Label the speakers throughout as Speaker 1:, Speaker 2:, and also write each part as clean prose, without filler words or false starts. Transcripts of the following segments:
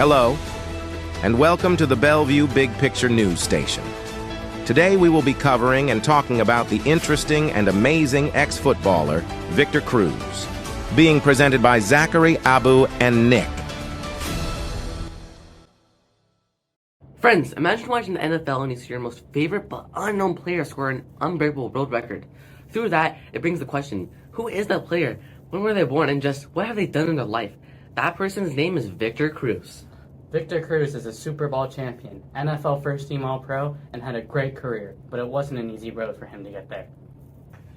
Speaker 1: Hello, and welcome to the Bellevue Big Picture News Station. Today we will be covering and talking about the interesting and amazing ex-footballer, Victor Cruz, being presented by Zachary, Abu, and Nick.
Speaker 2: Friends, imagine watching the NFL and you see your most favorite but unknown player score an unbreakable world record. Through that, it brings the question, who is that player? When were they born? And just, what have they done in their life? That person's name is Victor Cruz.
Speaker 3: Victor Cruz is a Super Bowl champion, NFL first-team All-Pro, and had a great career, but it wasn't an easy road for him to get there.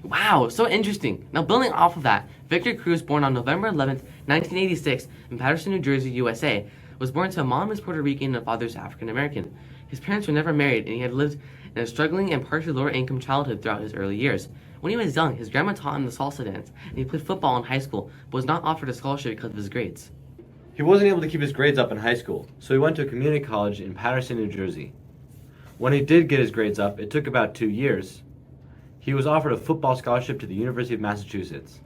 Speaker 2: Wow, so interesting. Now building off of that, Victor Cruz, born on November 11th, 1986 in Paterson, New Jersey, USA, was born to a mom who's Puerto Rican and a father's African American. His parents were never married, and he had lived in a struggling and partially lower income childhood throughout his early years. When he was young, his grandma taught him the salsa dance, and he played football in high school, but was not offered a scholarship because of his grades.
Speaker 4: He wasn't able to keep his grades up in high school, so he went to a community college in Paterson, New Jersey. When he did get his grades up, it took about 2 years. He was offered a football scholarship to the University of Massachusetts.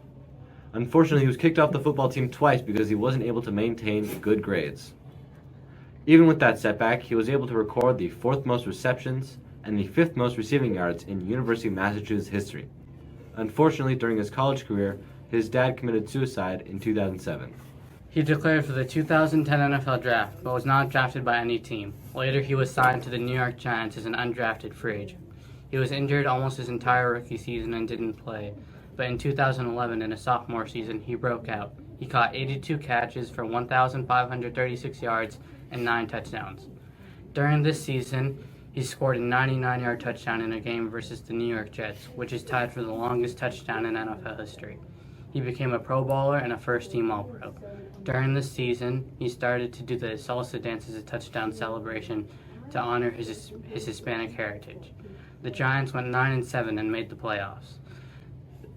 Speaker 4: Unfortunately, he was kicked off the football team twice because he wasn't able to maintain good grades. Even with that setback, he was able to record the 4th most receptions and the 5th most receiving yards in University of Massachusetts history. Unfortunately, during his college career, his dad committed suicide in 2007.
Speaker 3: He declared for the 2010 NFL Draft, but was not drafted by any team. Later, he was signed to the New York Giants as an undrafted free agent. He was injured almost his entire rookie season and didn't play, but in 2011, in his sophomore season, he broke out. He caught 82 catches for 1,536 yards and 9 touchdowns. During this season, he scored a 99-yard touchdown in a game versus the New York Jets, which is tied for the longest touchdown in NFL history. He became a Pro Bowler and a first-team All-Pro. During this season, he started to do the salsa dance as a touchdown celebration to honor his Hispanic heritage. The Giants went 9-7 and made the playoffs.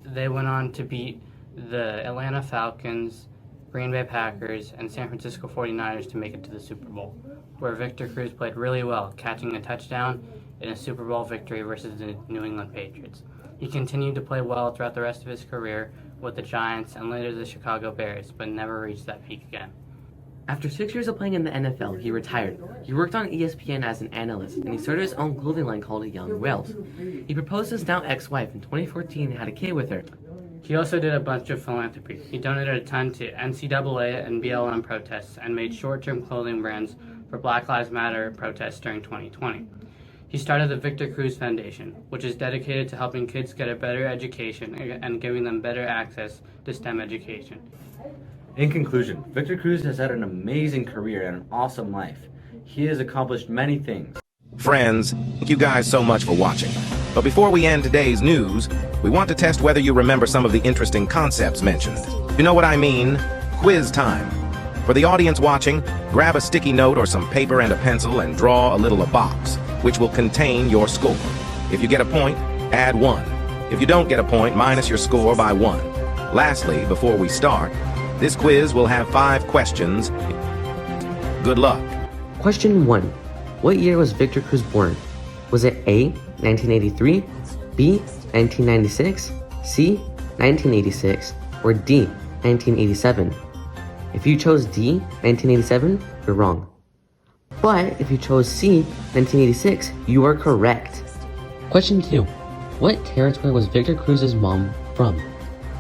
Speaker 3: They went on to beat the Atlanta Falcons, Green Bay Packers, and San Francisco 49ers to make it to the Super Bowl, where Victor Cruz played really well, catching a touchdown in a Super Bowl victory versus the New England Patriots. He continued to play well throughout the rest of his career with the Giants and later the Chicago Bears, but never reached that peak again.
Speaker 2: After 6 years of playing in the NFL, he retired. He worked on ESPN as an analyst, and he started his own clothing line called Young Wales. He proposed to his now ex-wife in 2014 and had a kid with her.
Speaker 3: He also did a bunch of philanthropy. He donated a ton to NCAA and BLM protests and made short-term clothing brands for Black Lives Matter protests during 2020. He started the Victor Cruz Foundation, which is dedicated to helping kids get a better education and giving them better access to STEM education.
Speaker 4: In conclusion, Victor Cruz has had an amazing career and an awesome life. He has accomplished many things.
Speaker 1: Friends, thank you guys so much for watching. But before we end today's news, we want to test whether you remember some of the interesting concepts mentioned. You know what I mean? Quiz time. For the audience watching, grab a sticky note or some paper and a pencil and draw a box, which will contain your score. If you get a point, add 1. If you don't get a point, minus your score by 1. Lastly, before we start, this quiz will have 5 questions. Good luck.
Speaker 2: Question 1. What year was Victor Cruz born? Was it A, 1983, B, 1996, C, 1986, or D, 1987? If you chose D, 1987, you're wrong. But if you chose C, 1986, you are correct. Question 2. What territory was Victor Cruz's mom from?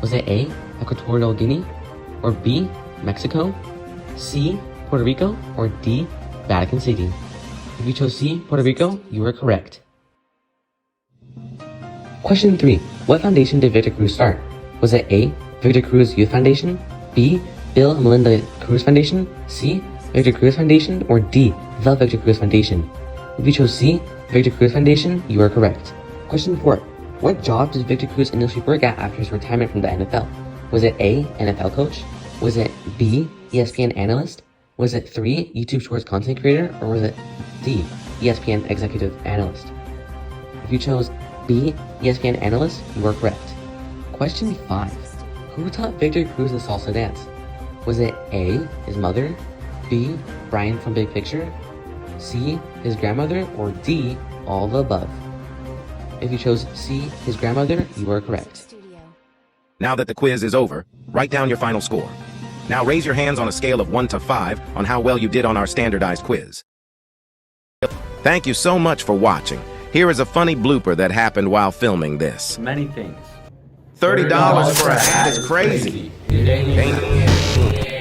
Speaker 2: Was it A, Equatorial Guinea, or B, Mexico, C, Puerto Rico, or D, Vatican City? If you chose C, Puerto Rico, you are correct. Question 3. What foundation did Victor Cruz start? Was it A, Victor Cruz Youth Foundation, B, Bill and Melinda Cruz Foundation, C, Victor Cruz Foundation, or D, the Victor Cruz Foundation? If you chose C, Victor Cruz Foundation, you are correct. Question 4. What job did Victor Cruz initially work at after his retirement from the NFL? Was it A, NFL coach? Was it B, ESPN analyst? Was it 3, YouTube Shorts content creator? Or was it D, ESPN executive analyst? If you chose B, ESPN analyst, you are correct. Question 5. Who taught Victor Cruz the salsa dance? Was it A, his mother, B, Brian from Big Picture, C, his grandmother, or D, all the above? If you chose C, his grandmother, you are correct.
Speaker 1: Now that the quiz is over, write down your final score. Now raise your hands on a scale of 1 to 5 on how well you did on our standardized quiz. Thank you so much for watching. Here is a funny blooper that happened while filming this.
Speaker 4: Many things.
Speaker 1: $30 for a hat is crazy. Ain't it?